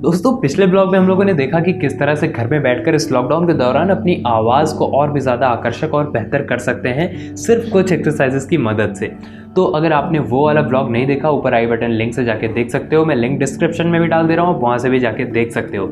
दोस्तों पिछले ब्लॉग में हम लोगों ने देखा कि किस तरह से घर में बैठकर इस लॉकडाउन के दौरान अपनी आवाज़ को और भी ज़्यादा आकर्षक और बेहतर कर सकते हैं सिर्फ कुछ एक्सरसाइजेस की मदद से। तो अगर आपने वो वाला ब्लॉग नहीं देखा, ऊपर आई बटन लिंक से जाके देख सकते हो। मैं लिंक डिस्क्रिप्शन में भी डाल दे रहा हूँ, वहाँ से भी जाके देख सकते हो।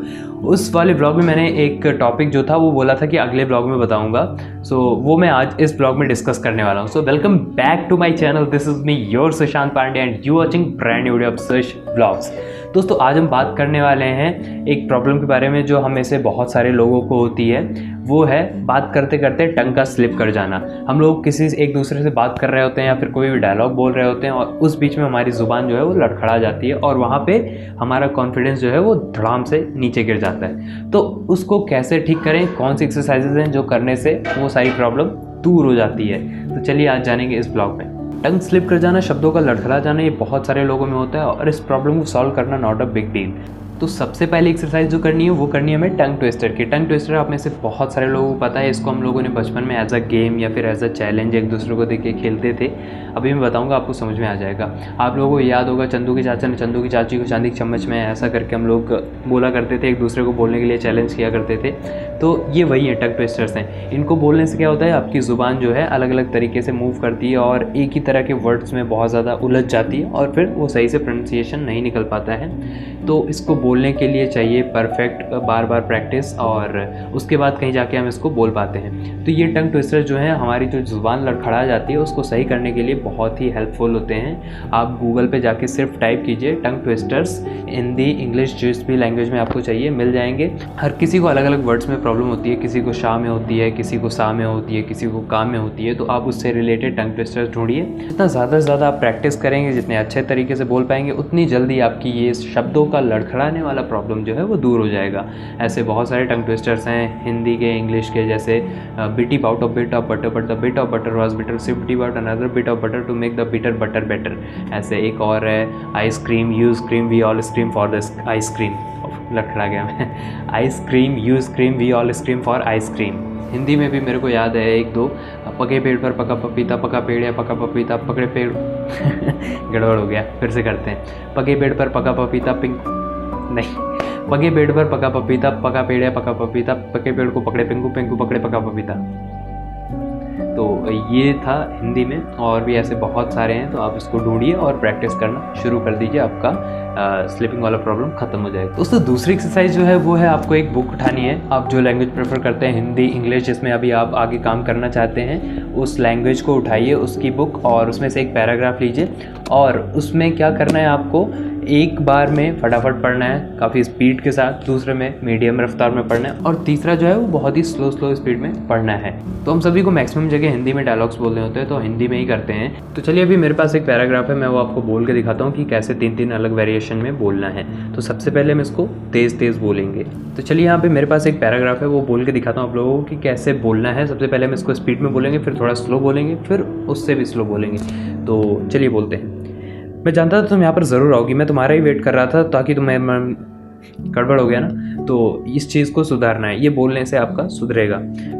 उस वाले ब्लॉग में मैंने एक टॉपिक जो था वो बोला था कि अगले ब्लॉग में बताऊँगा। सो वो मैं आज इस ब्लॉग में डिस्कस करने वाला हूँ। So welcome back to my channel, this is me your Sushant Pandey and you watching brand new video of Sush blogs. दोस्तों आज हम बात करने वाले हैं एक प्रॉब्लम के बारे में जो हम में से बहुत सारे लोगों को होती है। वो है बात करते करते टंग का स्लिप कर जाना। हम लोग किसी एक दूसरे से बात कर रहे होते हैं या फिर कोई भी डायलॉग बोल रहे होते हैं और उस बीच में हमारी ज़ुबान जो है वो लड़खड़ा जाती है और वहाँ पे हमारा कॉन्फिडेंस जो है वो धड़ाम से नीचे गिर जाता है। तो उसको कैसे ठीक करें, कौन सी एक्सरसाइजेज हैं जो करने से वो सारी प्रॉब्लम दूर हो जाती है। तो चलिए आज जानेंगे इस ब्लॉग में। टंग स्लिप कर जाना, शब्दों का लड़खड़ा जाना, ये बहुत सारे लोगों में होता है और इस प्रॉब्लम को सॉल्व करना नॉट अ बिग डील। तो सबसे पहले एक्सरसाइज जो करनी है वो करनी है हमें टंग ट्विस्टर की। टंग ट्विस्टर आप में से बहुत सारे लोगों को पता है, इसको हम लोगों ने बचपन में एज अ गेम या फिर एज अ चैलेंज एक दूसरे को देख के खेलते थे। अभी मैं बताऊंगा, आपको समझ में आ जाएगा। आप लोगों को याद होगा चंदू के चाचा ने चंदू की चाची को चांदी के चम्मच में ऐसा करके हम लोग बोला करते थे, एक दूसरे को बोलने के लिए चैलेंज किया करते थे। तो ये वही है, टंग ट्विस्टर्स हैं। इनको बोलने से क्या होता है, आपकी ज़ुबान जो है अलग अलग तरीके से मूव करती है और एक ही तरह के वर्ड्स में बहुत ज़्यादा उलझ जाती है और फिर वो सही से प्रोनाउंसिएशन नहीं निकल पाता है। तो इसको बोलने के लिए चाहिए परफेक्ट बार बार प्रैक्टिस और उसके बाद कहीं जाके हम इसको बोल पाते हैं। तो ये टंग ट्विस्टर जो है, हमारी जो ज़ुबान लड़खड़ा जाती है उसको सही करने के लिए बहुत ही हेल्पफुल होते हैं। आप गूगल पे जाके सिर्फ टाइप कीजिए टंग ट्विस्टर्स, हिंदी इंग्लिश जिस भी लैंग्वेज में आपको चाहिए मिल जाएंगे। हर किसी को अलग अलग वर्ड्स में प्रॉब्लम होती है, किसी को शाह में होती है, किसी को सा में होती है, किसी को काम में होती है। तो आप उससे रिलेटेड टंग ट्विस्टर्स ढूंढिए। जितना ज़्यादा से ज़्यादा आप प्रैक्टिस करेंगे, जितने अच्छे तरीके से बोल पाएंगे, उतनी जल्दी आपकी ये शब्दों का लड़खड़ाने वाला प्रॉब्लम जो है वो दूर हो जाएगा। ऐसे बहुत सारे टंग ट्विस्टर्स हैं हिंदी के, इंग्लिश के, जैसे bit out of bit of butter but the bit of butter was bitter, सिफ्टी about another bit of butter to make the bitter butter better. ऐसे एक और है ice cream you scream we all scream for the ice cream. लड़खड़ा गया मैं। Ice cream you scream we all scream for ice cream. Hindi में भी मेरे को याद है एक दो, पके पेड़ पर पका पपीता, पका पेड़ या पका पपीता, पकड़े पेड़ गड़बड़ हो गया, फिर से करते हैं। पके पेड़ पर पका पपीता पिंक नहीं, पके पेड़ पर पका पपीता, पका पेड़ या पका पपीता, पके पेड़ को पकड़े पिंकू, पिंकू पकड़े पका पपीता। तो ये था हिंदी में, और भी ऐसे बहुत सारे हैं। तो आप इसको ढूंढिए और प्रैक्टिस करना शुरू कर दीजिए, आपका स्लिपिंग वाला प्रॉब्लम खत्म हो जाएगा। दोस्तों दूसरी एक्सरसाइज जो है वो है आपको एक बुक उठानी है। आप जो लैंग्वेज प्रेफर करते हैं, हिंदी इंग्लिश, जिसमें अभी आप आगे काम करना चाहते हैं, उस लैंग्वेज को उठाइए, उसकी बुक, और उसमें से एक पैराग्राफ लीजिए और उसमें क्या करना है, आपको एक बार में फटाफट पढ़ना है काफ़ी स्पीड के साथ, दूसरे में मीडियम रफ्तार में पढ़ना है और तीसरा जो है वो बहुत ही स्लो स्पीड में पढ़ना है। तो हम सभी को मैक्सिमम जगह हिंदी में डायलॉग्स बोलने होते हैं तो हिंदी में ही करते हैं। तो चलिए अभी मेरे पास एक पैराग्राफ है, मैं वो आपको बोल के दिखाता हूँ कि कैसे 3 अलग वेरिएशन में बोलना है। तो सबसे पहले हम इसको तेज़ बोलेंगे। तो चलिए यहाँ पे मेरे पास एक पैराग्राफ है, वो बोल के दिखाता हूँ आप लोगों को कि कैसे बोलना है। सबसे पहले हम इसको स्पीड में बोलेंगे, फिर थोड़ा स्लो बोलेंगे, फिर उससे भी स्लो बोलेंगे। तो चलिए बोलते हैं। मैं जानता था तुम यहाँ पर ज़रूर आओगी, मैं तुम्हारा ही वेट कर रहा था ताकि तुम्हें गड़बड़ हो गया ना, तो इस चीज़ को सुधारना है। ये बोलने से आपका सुधरेगा।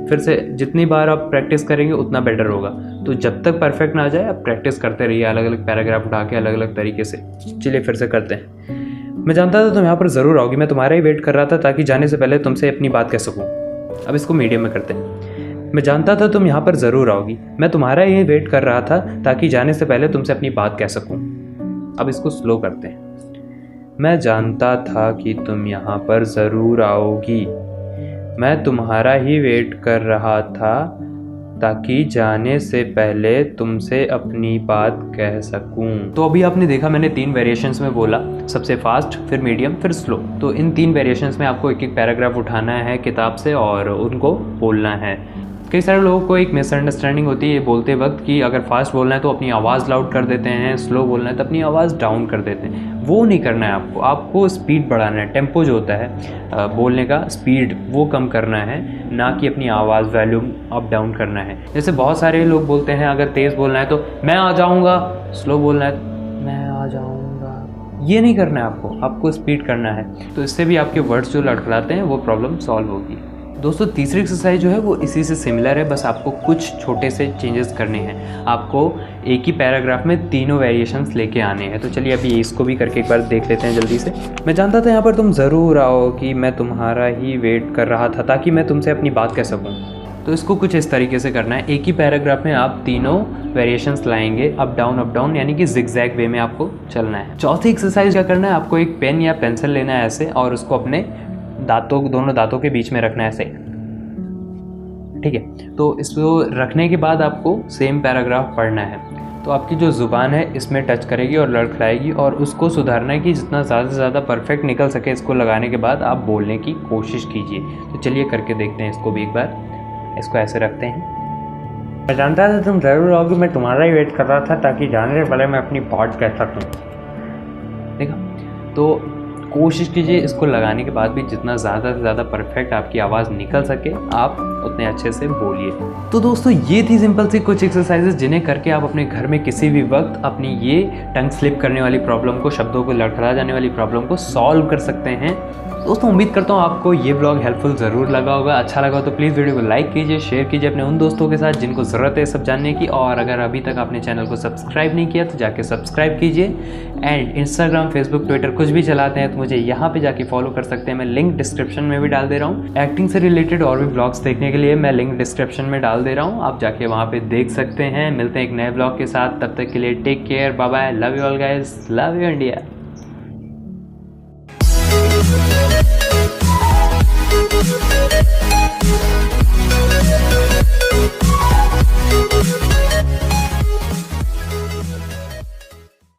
फिर से जितनी बार आप प्रैक्टिस करेंगे उतना बेटर होगा। तो जब तक परफेक्ट ना आ जाए आप प्रैक्टिस करते रहिए, अलग अलग पैराग्राफ उठा के अलग अलग तरीके से। चलिए फिर से करते हैं। मैं जानता था तुम यहाँ पर ज़रूर आओगी, मैं तुम्हारा ही वेट कर रहा था ताकि जाने से पहले तुमसे अपनी बात कह सकूँ। अब इसको मीडियम में करते हैं। मैं जानता था तुम यहाँ पर ज़रूर आओगी, मैं तुम्हारा ही वेट कर रहा था ताकि जाने से पहले तुमसे अपनी बात कह सकूँ। अब इसको स्लो करते हैं। मैं जानता था कि तुम यहाँ पर ज़रूर आओगी, मैं तुम्हारा ही वेट कर रहा था ताकि जाने से पहले तुमसे अपनी बात कह सकूं। तो अभी आपने देखा मैंने 3 वेरिएशंस में बोला, सबसे फास्ट, फिर मीडियम, फिर स्लो। तो इन 3 वेरिएशंस में आपको एक एक पैराग्राफ उठाना है किताब से और उनको बोलना है। कई सारे लोगों को एक मिसअंडरस्टैंडिंग होती है ये बोलते वक्त कि अगर फास्ट बोलना है तो अपनी आवाज़ लाउड कर देते हैं, स्लो बोलना है तो अपनी आवाज़ डाउन कर देते हैं। वो नहीं करना है आपको स्पीड बढ़ाना है। टेम्पो जो होता है बोलने का, स्पीड वो कम करना है, ना कि अपनी आवाज़ वॉल्यूम अप डाउन करना है। जैसे बहुत सारे लोग बोलते हैं अगर तेज़ बोलना है तो मैं आ जाऊँगा, स्लो बोलना है तो मैं आ जाऊँगा। ये नहीं करना है आपको स्पीड करना है। तो इससे भी आपके वर्ड्स जो लड़खड़ाते हैं वो प्रॉब्लम सॉल्व होगी। दोस्तों तीसरी एक्सरसाइज जो है वो इसी से सिमिलर है, बस आपको कुछ छोटे से चेंजेस करने हैं। आपको एक ही पैराग्राफ में तीनों वेरिएशंस लेके आने हैं। तो चलिए अभी इसको भी करके एक बार देख लेते हैं जल्दी से। मैं जानता था यहाँ पर तुम ज़रूर आओ कि मैं तुम्हारा ही वेट कर रहा था ताकि मैं तुमसे अपनी बात कह सकूँ। तो इसको कुछ इस तरीके से करना है, एक ही पैराग्राफ में आप तीनों वेरिएशंस लाएंगे, अप डाउन यानी कि जिगजैग वे में आपको चलना है। चौथी एक्सरसाइज क्या करना है, आपको एक पेन या पेंसिल लेना है ऐसे, और उसको अपने दोनों दांतों के बीच में रखना है ऐसे, ठीक है। तो इसको रखने के बाद आपको सेम पैराग्राफ पढ़ना है। तो आपकी जो ज़ुबान है इसमें टच करेगी और लड़खड़ाएगी, और उसको सुधारना है कि जितना ज़्यादा से ज़्यादा परफेक्ट निकल सके। इसको लगाने के बाद आप बोलने की कोशिश कीजिए। तो चलिए करके देखते हैं इसको भी एक बार। इसको ऐसे रखते हैं। मैं जानता था तुम ज़रूर आओगे, मैं तुम्हारा ही वेट कर रहा था ताकि जाने से पहले मैं अपनी बात कह सकूं। देखा, तो कोशिश कीजिए इसको लगाने के बाद भी जितना ज़्यादा से ज़्यादा परफेक्ट आपकी आवाज़ निकल सके आप उतने अच्छे से बोलिए। तो दोस्तों ये थी सिंपल सी कुछ एक्सरसाइजेस जिन्हें करके आप अपने घर में किसी भी वक्त अपनी ये टंग स्लिप करने वाली प्रॉब्लम को, शब्दों को लड़खड़ा जाने वाली प्रॉब्लम को सॉल्व कर सकते हैं। दोस्तों उम्मीद करता हूँ आपको ये ब्लॉग हेल्पफुल ज़रूर लगा होगा। अच्छा लगा तो प्लीज़ वीडियो को लाइक कीजिए, शेयर कीजिए अपने उन दोस्तों के साथ जिनको ज़रूरत है सब जानने की। और अगर अभी तक आपने चैनल को सब्सक्राइब नहीं किया तो जाके सब्सक्राइब कीजिए। एंड इंस्टाग्राम, फेसबुक, ट्विटर कुछ भी चलाते हैं तो मुझे यहाँ पे जाके फॉलो कर सकते हैं। मैं लिंक डिस्क्रिप्शन में भी डाल दे रहा हूँ। एक्टिंग से रिलेटेड और भी ब्लॉग्स देखने के लिए मैं लिंक डिस्क्रिप्शन में डाल दे रहा हूँ, आप जाके वहाँ पे देख सकते हैं। मिलते हैं एक नए ब्लॉग के साथ, तब तक के लिए take care, bye bye, love you all guys, love you India. We'll be right back.